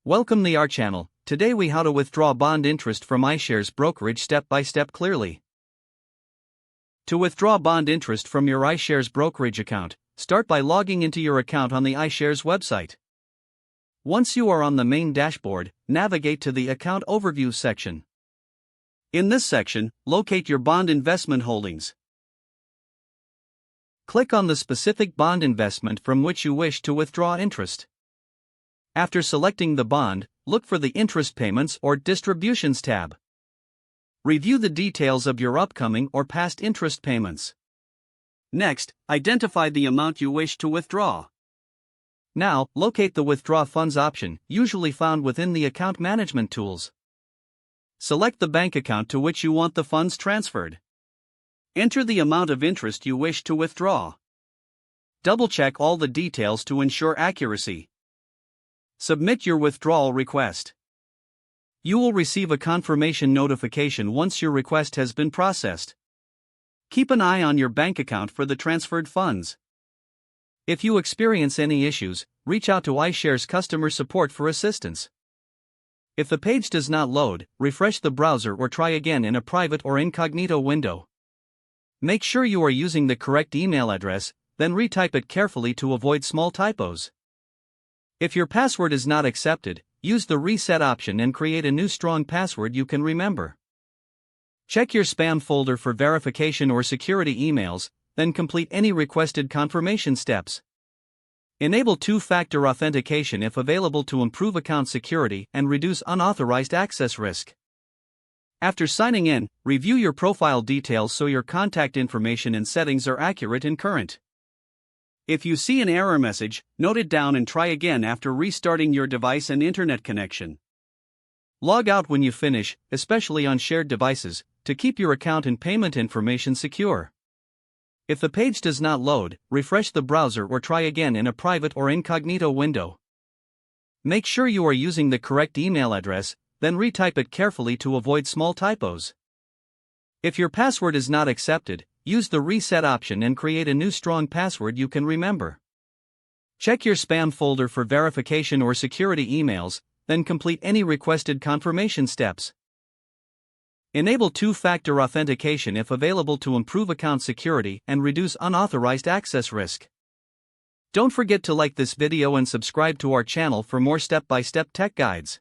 Welcome to our channel. Today we how to withdraw bond interest from iShares brokerage step by step clearly. To withdraw bond interest from your iShares brokerage account, start by logging into your account on the iShares website. Once you are on the main dashboard, navigate to the Account Overview section. In this section, locate your bond investment holdings. Click on the specific bond investment from which you wish to withdraw interest. After selecting the bond, look for the Interest Payments or Distributions tab. Review the details of your upcoming or past interest payments. Next, identify the amount you wish to withdraw. Now, locate the Withdraw Funds option, usually found within the account management tools. Select the bank account to which you want the funds transferred. Enter the amount of interest you wish to withdraw. Double-check all the details to ensure accuracy. Submit your withdrawal request. You will receive a confirmation notification once your request has been processed. Keep an eye on your bank account for the transferred funds. If you experience any issues, reach out to iShares customer support for assistance. If the page does not load, refresh the browser or try again in a private or incognito window. Make sure you are using the correct email address, then retype it carefully to avoid small typos. If your password is not accepted, use the reset option and create a new strong password you can remember. Check your spam folder for verification or security emails, then complete any requested confirmation steps. Enable two-factor authentication if available to improve account security and reduce unauthorized access risk. After signing in, review your profile details so your contact information and settings are accurate and current. If you see an error message, note it down and try again after restarting your device and internet connection. Log out when you finish, especially on shared devices, to keep your account and payment information secure. If the page does not load, refresh the browser or try again in a private or incognito window. Make sure you are using the correct email address, then retype it carefully to avoid small typos. If your password is not accepted, use the reset option and create a new strong password you can remember. Check your spam folder for verification or security emails, then complete any requested confirmation steps. Enable two-factor authentication if available to improve account security and reduce unauthorized access risk. Don't forget to like this video and subscribe to our channel for more step-by-step tech guides.